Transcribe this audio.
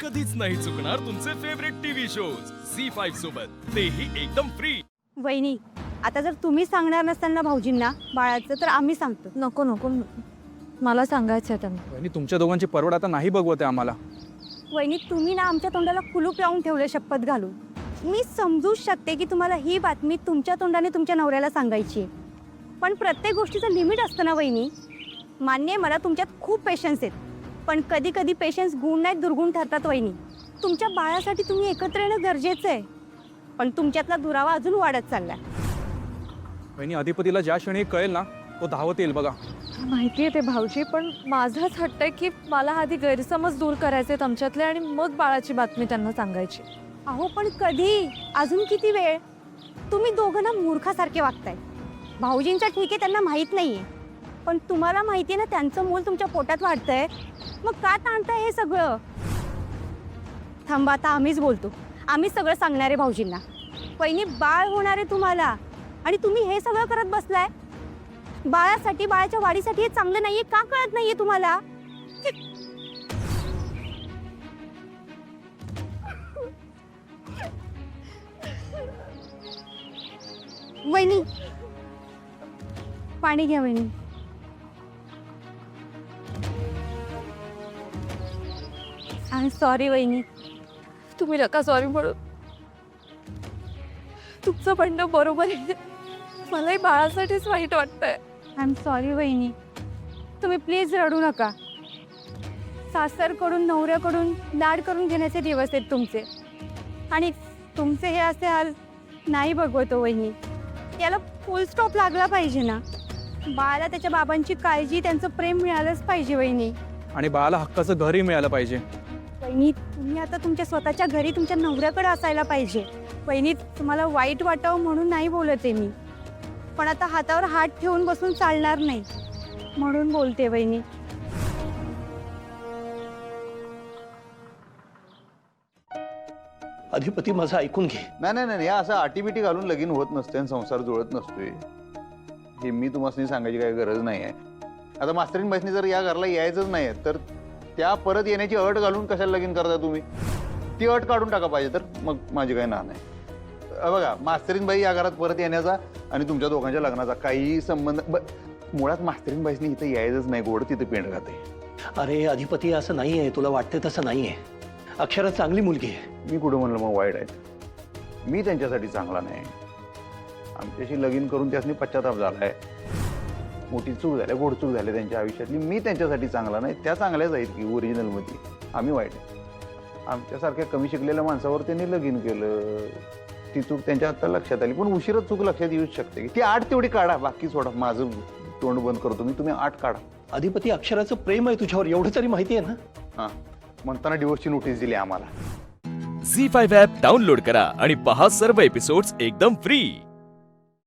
कधीच नाही चुकणार तुमचे फेवरेट टीव्ही शोज झी5 सोबत, तेही एकदम फ्री। वहिनी, आता जर तुम्ही सांगणार नसाल ना भाऊजींना बाळाचं, तर आम्ही सांगतो। नको नको, मला सांगायचं आहे त्यांना। वहिनी, तुमच्या दोघांची परवड आता नाही बघवते आम्हाला। वहिनी, तुम्ही ना आमच्या तोंडाला कुलूप लावून ठेवले शपथ घालून। मी समजू शकते की तुम्हाला ही बातमी तुमच्या तोंडाने तुमच्या नवऱ्याला सांगायची आहे, पण प्रत्येक गोष्टीचं लिमिट असतं ना वहिनी। मान्य आहे मला तुमच्यात खूप पेशन्स आहेत, पण कधी कधी पेशन्स गुण नाही दुर्गुण ठरतात वहिनी। तुमच्या बाळासाठी तुम्ही एकत्र येणं गरजेचं आहे, पण तुमच्यातला दुरावा अजून वाढत चाललाय। वहिनी, अधिपतीला ज्या क्षणी कळेल ना, तो धावत येईल बघा। माहिती आहे ते भाऊजी, पण माझंच हट्ट आहे की मला आधी गैरसमज दूर करायचे आमच्यातले आणि मग बाळाची बातमी त्यांना सांगायची। अहो पण कधी, अजून किती वेळ? तुम्ही दोघं ना मूर्खासारखे वागताय। भाऊजींचं ठीक आहे, त्यांना माहीत नाहीये, पण तुम्हाला माहिती आहे ना त्यांचं मूल तुमच्या पोटात वाढतंय, मग का ताणताय हे सगळं? थांबा, आता आम्हीच बोलतो, आम्हीच सगळं सांगणार आहे भाऊजींना। वहिनी, बाळ होणार आहे तुम्हाला आणि तुम्ही हे सगळं करत बसलाय। बाळासाठी, बाळाच्या वाढीसाठी हे चांगलं नाहीये, का कळत नाहीये तुम्हाला? वहिनी, पाणी घ्या वहिनी। आय एम सॉरी वहिनी। तुम्ही नका सॉरी म्हणू, तुमचं म्हणणं बरोबर आहे, मलाही बाळासाठीच वाईट वाटतंय। आय एम सॉरी वहिनी, तुम्ही प्लीज रडू नका। सासरकडून, नवऱ्याकडून लाड करून घेण्याचे दिवस आहेत तुमचे, आणि तुमचे हे असे हाल नाही बघवतो वहिनी। याला फुल स्टॉप लागला पाहिजे ना। बाळाला त्याच्या बाबांची काळजी, त्यांचं प्रेम मिळालंच पाहिजे वहिनी। आणि बाळाला हक्काचं घरही मिळालं पाहिजे। वहिनी, तुम्ही आता तुमच्या स्वतःच्या घरी तुमच्या नवऱ्याकडे असायला पाहिजे। वहिनी, तुम्हाला वाईट वाटावं म्हणून नाही बोलत आहे मी, पण आता हातावर हात ठेवून बसून चालणार नाही म्हणून बोलते वहिनी। अधिपती, माझं ऐकून घे। नाही नाही नाही, असं आटीबिटी घालून लगीन होत नसते आणि संसार जुळत नसतोय, हे मी तुम्हाला सांगायची काही गरज नाही आहे। आता मास्तरीन बाईसनी जर या घरला यायचंच नाही तर त्या परत येण्याची अट घालून कशाला लगीन करता तुम्ही? ती अट काढून टाका पाहिजे तर, मग माझी काही ना नाही। बघा, मास्तरीन बाई या घरात परत येण्याचा आणि तुमच्या दोघांच्या लग्नाचा काही संबंध, मुळात मास्तरीन बाईसनी इथं यायचंच नाही, गोड तिथे पेंड घाते। अरे अधिपती, असं नाही आहे, तुला वाटतंय तसं नाही आहे। अक्षरा चांगली मुलगी आहे। मी कुठं म्हणलं मग वाईट आहे? मी त्यांच्यासाठी चांगला नाही, आमच्याशी लगीन करून त्यासनी पश्चाताप झालाय, मोठी चूक झाली, गोड चूक झाली त्यांच्या आयुष्यातली। मी त्यांच्यासाठी चांगला नाही, त्या चांगल्याच आहेत की ओरिजिनल मध्ये, आम्ही वाईट आहे। आमच्यासारख्या कमी शिकलेल्या माणसावर त्यांनी लगीन केलं, ती चूक त्यांच्या आता लक्षात आली, पण उशिराच चूक लक्षात येऊच शकते। ती आठ तेवढी काढा, बाकी सोडा, माझं तोंड बंद करतो मी, तुम्ही आठ काढा। अधिपती, अक्षराचं प्रेम आहे तुझ्यावर, एवढं तरी माहिती आहे ना? हां, म्हणताना डिवोर्सची नोटीस दिली आम्हाला। झी5 ॲप डाउनलोड करा आणि पहा सर्व एपिसोड्स एकदम फ्री।